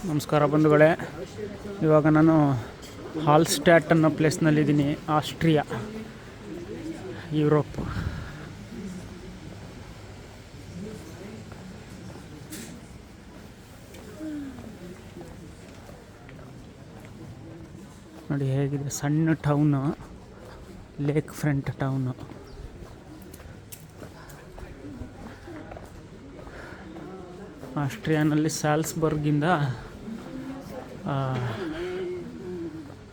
ನಮಸ್ಕಾರ ಬಂಧುಗಳೇ. ಇವಾಗ ನಾನು ಹಾಲ್ಸ್ಟ್ಯಾಟ್ ಅನ್ನೋ ಪ್ಲೇಸ್ನಲ್ಲಿದ್ದೀನಿ. Austria, Europe. ನೋಡಿ ಹೇಗಿದೆ, ಸಣ್ಣ ಟೌನು, ಲೇಕ್ ಫ್ರಂಟ್ ಟೌನು. ಆಸ್ಟ್ರಿಯಾನಲ್ಲಿ ಸಾಲ್ಸ್ಬರ್ಗಿಂದ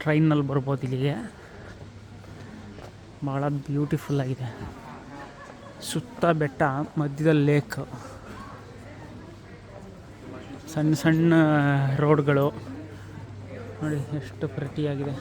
ಟ್ರೈನಲ್ಲಿ ಬರ್ಬೋದು ಇಲ್ಲಿಗೆ. ಭಾಳ ಬ್ಯೂಟಿಫುಲ್ ಆಗಿದೆ. ಸುತ್ತ ಬೆಟ್ಟ, ಮಧ್ಯದಲ್ಲಿ ಲೇಕ್, ಸಣ್ಣ ಸಣ್ಣ ರೋಡ್ಗಳು ನೋಡಿ ಎಷ್ಟು ಪ್ರೆಟಿಯಾಗಿದೆ.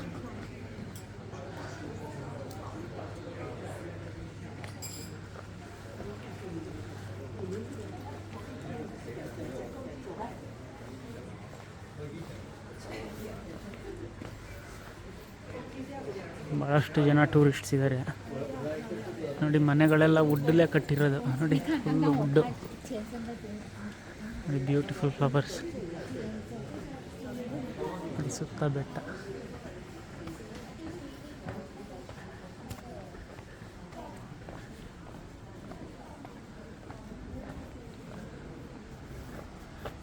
ಭಾಳಷ್ಟು ಜನ ಟೂರಿಸ್ಟ್ಸ್ ಇದ್ದಾರೆ. ನೋಡಿ ಮನೆಗಳೆಲ್ಲ ವುಡ್ಡಲ್ಲೇ ಕಟ್ಟಿರೋದು. ನೋಡಿ ಫುಲ್ಲು ವುಡ್ಡು. ನೋಡಿ ಬ್ಯೂಟಿಫುಲ್ ಫ್ಲವರ್ಸ್. ನೋಡಿ ಸುತ್ತ ಬೆಟ್ಟ.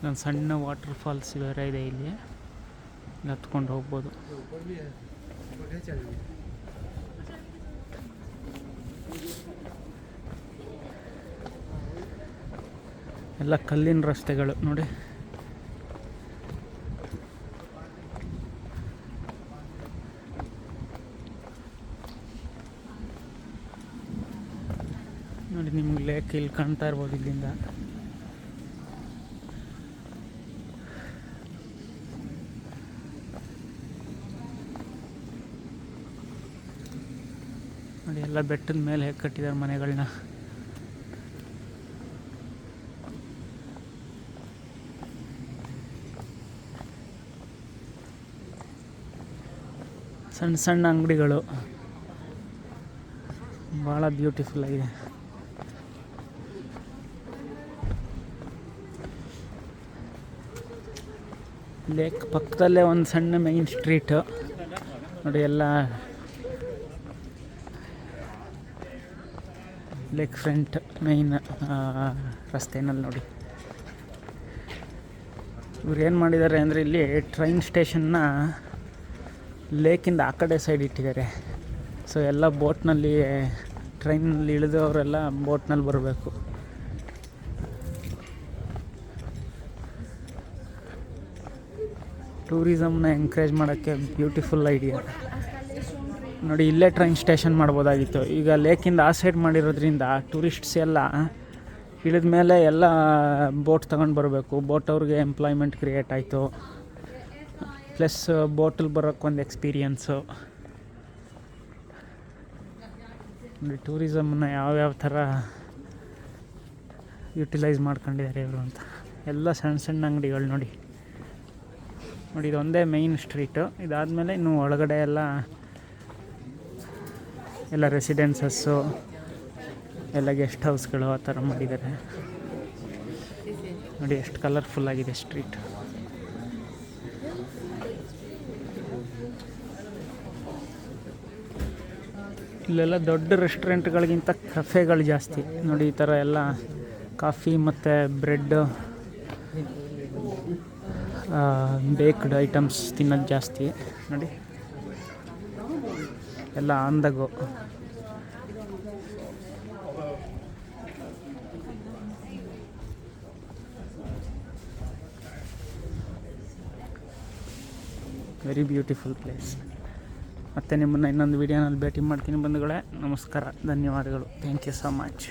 ಒಂದು ಸಣ್ಣ ವಾಟರ್ ಫಾಲ್ಸ್ ಬೇರೆ ಇದೆ ಇಲ್ಲಿ, ಹತ್ಕೊಂಡು ಹೋಗ್ಬೋದು. ಎಲ್ಲ ಕಲ್ಲಿನ ರಸ್ತೆಗಳು ನೋಡಿ. ನೋಡಿ ನಿಮ್ಗೆ ಲೇಕ್ ಇಲ್ಲಿ ಕಾಣ್ತಾ ಇರ್ಬೋದು ಇಲ್ಲಿಂದ. ನೋಡಿ ಎಲ್ಲ ಬೆಟ್ಟದ ಮೇಲೆ ಹೇಗೆ ಕಟ್ಟಿದ್ದಾರೆ ಮನೆಗಳನ್ನ. ಸಣ್ಣ ಸಣ್ಣ ಅಂಗಡಿಗಳು, ಭಾಳ ಬ್ಯೂಟಿಫುಲ್ ಆಗಿದೆ. ಲೇಕ್ ಪಕ್ಕದಲ್ಲೇ ಒಂದು ಸಣ್ಣ ಮೈನ್ ಸ್ಟ್ರೀಟ್ ನೋಡಿ. ಎಲ್ಲ ಲೇಕ್ ಫ್ರಂಟ್ ಮೈನ್ ರಸ್ತೆನಲ್ಲಿ ನೋಡಿ. ಇವ್ರು ಏನು ಮಾಡಿದ್ದಾರೆ ಅಂದರೆ, ಇಲ್ಲಿ ಟ್ರೈನ್ ಸ್ಟೇಷನ್ನ ಲೇಕಿಂದ ಆ ಕಡೆ ಸೈಡ್ ಇಟ್ಟಿದ್ದಾರೆ. ಸೊ ಎಲ್ಲ ಬೋಟ್ನಲ್ಲಿ, ಟ್ರೈನಲ್ಲಿ ಇಳಿದವರೆಲ್ಲ ಬೋಟ್ನಲ್ಲಿ ಬರಬೇಕು. ಟೂರಿಸಮ್ನ ಎಂಕರೇಜ್ ಮಾಡೋಕ್ಕೆ ಬ್ಯೂಟಿಫುಲ್ ಐಡಿಯಾ ನೋಡಿ. ಇಲ್ಲೇ ಟ್ರೈನ್ ಸ್ಟೇಷನ್ ಮಾಡ್ಬೋದಾಗಿತ್ತು. ಈಗ ಲೇಕಿಂದ ಆ ಸೈಡ್ ಮಾಡಿರೋದ್ರಿಂದ ಟೂರಿಸ್ಟ್ಸ್ ಎಲ್ಲ ಇಳಿದ ಮೇಲೆ ಎಲ್ಲ ಬೋಟ್ ತಗೊಂಡು ಬರಬೇಕು. ಬೋಟ್ ಅವ್ರಿಗೆ ಎಂಪ್ಲಾಯ್ಮೆಂಟ್ ಕ್ರಿಯೇಟ್ ಆಯಿತು, ಪ್ಲಸ್ ಬೋಟಲ್ಲಿ ಬರೋಕ್ಕೆ ಒಂದು ಎಕ್ಸ್ಪೀರಿಯನ್ಸು. ನೋಡಿ ಟೂರಿಸಮ್ನ ಯಾವ್ಯಾವ ಥರ ಯುಟಿಲೈಸ್ ಮಾಡ್ಕೊಂಡಿದ್ದಾರೆ ಇವರು ಅಂತ. ಎಲ್ಲ ಸಣ್ಣ ಸಣ್ಣ ಅಂಗಡಿಗಳು ನೋಡಿ. ನೋಡಿ ಇದೊಂದೇ ಮೇಯ್ನ್ ಸ್ಟ್ರೀಟು. ಇದಾದಮೇಲೆ ಇನ್ನು ಒಳಗಡೆ ಎಲ್ಲ ರೆಸಿಡೆನ್ಸಸ್ಸು, ಎಲ್ಲ ಗೆಸ್ಟ್ ಹೌಸ್ಗಳು ಆ ಥರ ಮಾಡಿದ್ದಾರೆ. ನೋಡಿ ಎಷ್ಟು ಕಲರ್ಫುಲ್ ಆಗಿದೆ ಸ್ಟ್ರೀಟ್. ಇಲ್ಲೆಲ್ಲ ದೊಡ್ಡ ರೆಸ್ಟೋರೆಂಟ್ಗಳಿಗಿಂತ ಕಫೆಗಳು ಜಾಸ್ತಿ ನೋಡಿ. ಈ ಥರ ಎಲ್ಲ ಕಾಫಿ ಮತ್ತು ಬ್ರೆಡ್, ಬೇಕ್ಡ್ ಐಟಮ್ಸ್ ತಿನ್ನೋದು ಜಾಸ್ತಿ ನೋಡಿ. ಎಲ್ಲ on the go. Very beautiful place. ಮತ್ತು ನಿಮ್ಮನ್ನು ಇನ್ನೊಂದು ವಿಡಿಯೋನಲ್ಲಿ ಭೇಟಿ ಮಾಡ್ತೀನಿ ಬಂಧುಗಳೇ. ನಮಸ್ಕಾರ, ಧನ್ಯವಾದಗಳು. Thank you so much.